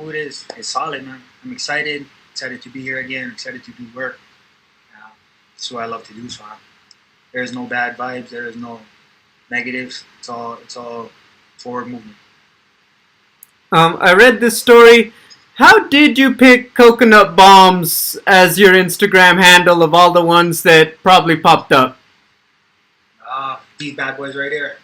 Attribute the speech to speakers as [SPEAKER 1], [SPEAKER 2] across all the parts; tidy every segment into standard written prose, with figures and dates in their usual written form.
[SPEAKER 1] mood is solid, man. I'm excited to be here again, excited to do work. It's what I love to do. So there's no bad vibes, there is no negatives. It's all forward movement.
[SPEAKER 2] I read this story. How did you pick Coconut Bombs as your Instagram handle of all the ones that probably popped up?
[SPEAKER 1] These bad boys right here.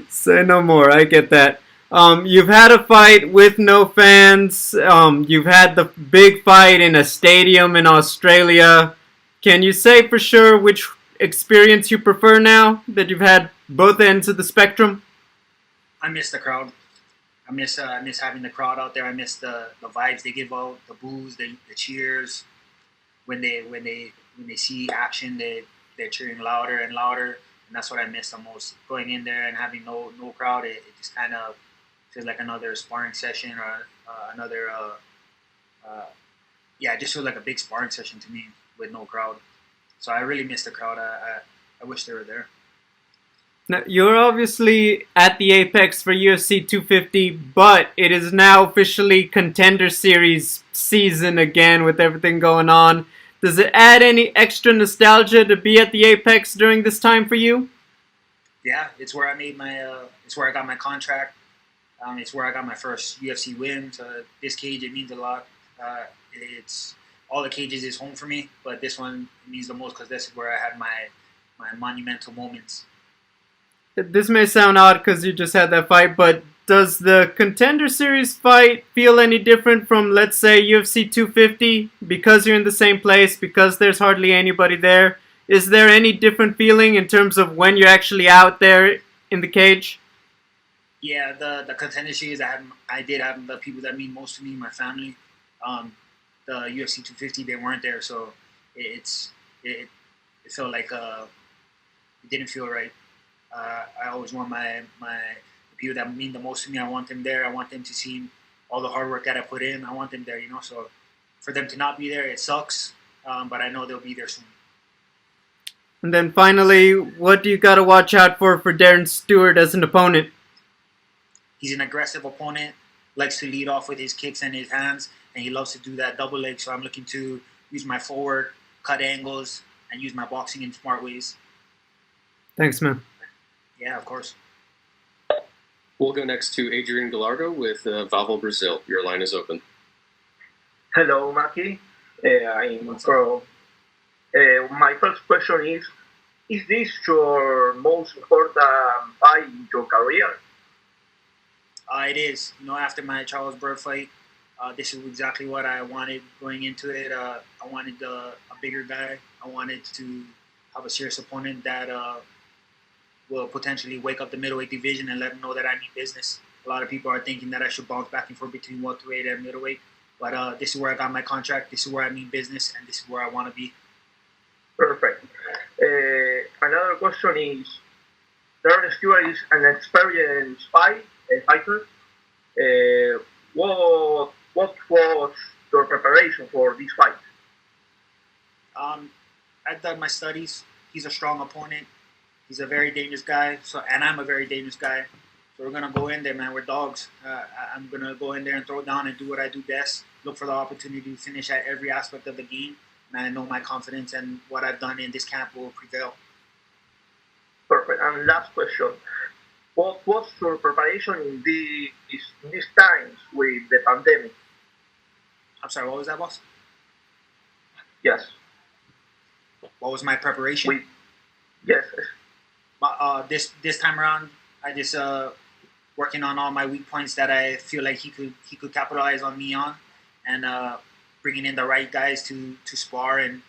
[SPEAKER 2] Say no more. I get that. You've had a fight with no fans. You've had the big fight in a stadium in Australia. Can you say for sure which experience you prefer now that you've had both ends of the spectrum?
[SPEAKER 1] I miss the crowd. I miss having the crowd out there. I miss the vibes they give out, the boos, the cheers. When they see action, they're cheering louder and louder, and that's what I miss the most. Going in there and having no crowd, it just kind of feels like another sparring session or another. Yeah, it just feels like a big sparring session to me with no crowd. So I really miss the crowd. I wish they were there.
[SPEAKER 2] Now, you're obviously at the apex for UFC 250, but it is now officially Contender Series season again with everything going on. Does it add any extra nostalgia to be at the apex during this time for you?
[SPEAKER 1] Yeah, it's where I made my. It's where I got my contract. It's where I got my first UFC win. So this cage, it means a lot. It's all the cages is home for me, but this one means the most because this is where I had my monumental moments.
[SPEAKER 2] This may sound odd because you just had that fight, but does the Contender Series fight feel any different from, let's say, UFC 250? Because you're in the same place, because there's hardly anybody there, is there any different feeling in terms of when you're actually out there in the cage?
[SPEAKER 1] Yeah, the Contender Series, I did have the people that mean most to me, my family. The UFC 250, they weren't there, so it, it felt like it didn't feel right. I always want the people that mean the most to me. I want them there. I want them to see all the hard work that I put in. I want them there, you know. So for them to not be there, it sucks. But I know they'll be there soon.
[SPEAKER 2] And then finally, what do you got to watch out for Darren Stewart as an opponent?
[SPEAKER 1] He's an aggressive opponent. Likes to lead off with his kicks and his hands, and he loves to do that double leg. So I'm looking to use my forward, cut angles, and use my boxing in smart ways.
[SPEAKER 2] Thanks, man.
[SPEAKER 1] Yeah, of course.
[SPEAKER 3] We'll go next to Adrian Galardo with Valvo Brazil. Your line is open.
[SPEAKER 4] Hello, Maki. I'm from. My first question is this your most important fight in your career?
[SPEAKER 1] It is. You know, after my Charles Bird fight, this is exactly what I wanted going into it. I wanted a bigger guy. I wanted to have a serious opponent that will potentially wake up the middleweight division and let them know that I mean business. A lot of people are thinking that I should bounce back and forth between welterweight and middleweight. But this is where I got my contract. This is where I mean business, and this is where I want to be.
[SPEAKER 4] Perfect. Another question is, Darren Stewart is an experienced fighter. What was your preparation for this fight?
[SPEAKER 1] I've done my studies. He's a strong opponent. He's a very dangerous guy. And I'm a very dangerous guy. So we're gonna go in there, man. We're dogs. I'm gonna go in there and throw it down and do what I do best. Look for the opportunity to finish at every aspect of the game. And I know my confidence and what I've done in this camp will prevail.
[SPEAKER 4] Perfect. And last question: what was your preparation in these times with the pandemic?
[SPEAKER 1] I'm sorry. What was that, boss?
[SPEAKER 4] Yes.
[SPEAKER 1] What was my preparation?
[SPEAKER 4] Yes.
[SPEAKER 1] This time around, I just working on all my weak points that I feel like he could capitalize on me on, and bringing in the right guys to spar and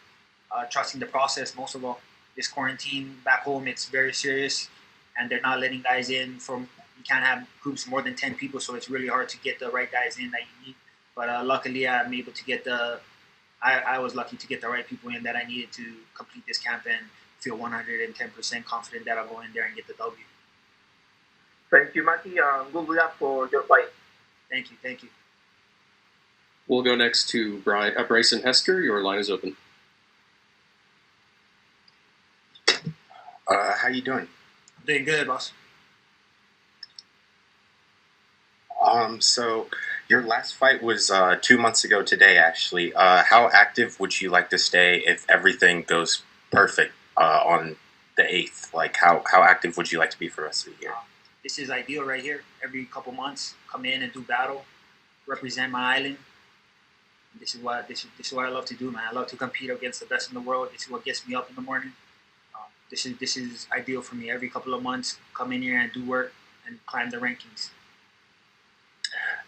[SPEAKER 1] trusting the process most of all. This quarantine back home, it's very serious, and they're not letting guys in from. You can't have groups more than 10 people, so it's really hard to get the right guys in that you need. But luckily, I'm able to get I was lucky to get the right people in that I needed to complete this camp and feel 110% confident that I'll go in there and get the W.
[SPEAKER 4] Thank you, Maki, and good luck for your fight.
[SPEAKER 1] Thank you.
[SPEAKER 3] We'll go next to Bryson Hester. Your line is open.
[SPEAKER 5] How you doing?
[SPEAKER 1] I'm doing good, boss.
[SPEAKER 5] All So your last fight was 2 months ago today, actually. How active would you like to stay if everything goes perfect on the 8th? Like, how active would you like to be for the rest of the year?
[SPEAKER 1] This is ideal right here. Every couple months, come in and do battle, represent my island. This is what I love to do, man. I love to compete against the best in the world. This is what gets me up in the morning. This is ideal for me. Every couple of months, come in here and do work and climb the rankings.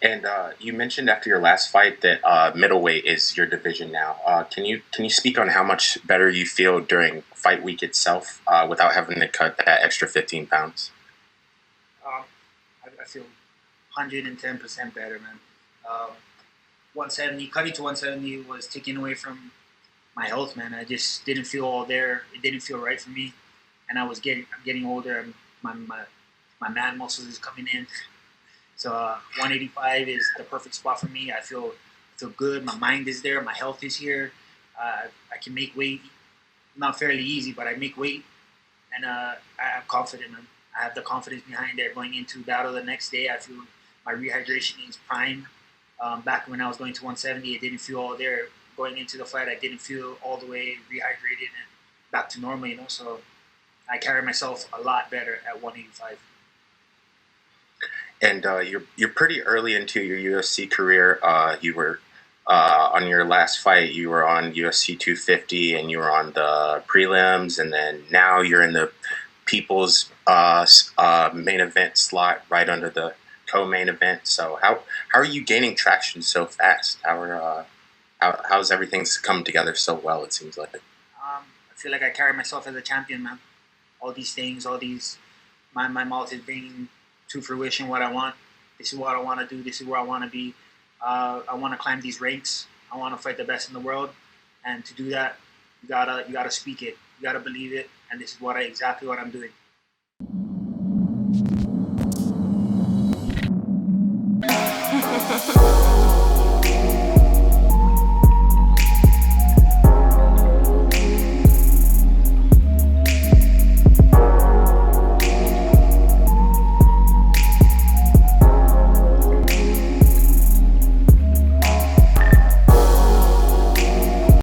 [SPEAKER 5] And you mentioned after your last fight that middleweight is your division now. Can you speak on how much better you feel during fight week itself without having to cut that extra 15 pounds?
[SPEAKER 1] I feel 110% better, man. 170, cutting to 170 was taken away from my health, man. I just didn't feel all there. It didn't feel right for me, and I'm getting older. And my man muscles is coming in. So 185 is the perfect spot for me. I feel good. My mind is there. My health is here. I can make weight. Not fairly easy, but I make weight, and I'm confident, man. I have the confidence behind it. Going into battle the next day, I feel my rehydration is prime. Back when I was going to 170, it didn't feel all there. Going into the fight, I didn't feel all the way rehydrated and back to normal, So I carry myself a lot better at 185.
[SPEAKER 5] And you're pretty early into your UFC career. You were on your last fight. You were on UFC 250, and you were on the prelims, and then now you're in the People's main event slot, right under the co-main event. So how are you gaining traction so fast? How's everything come together so well? It seems like.
[SPEAKER 1] I feel like I carry myself as a champion, man. All these things, my mouth is bringing to fruition what I want. This is what I want to do. This is where I want to be. I want to climb these ranks. I want to fight the best in the world, and to do that, you gotta speak it. You gotta believe it, and this is exactly what I'm doing.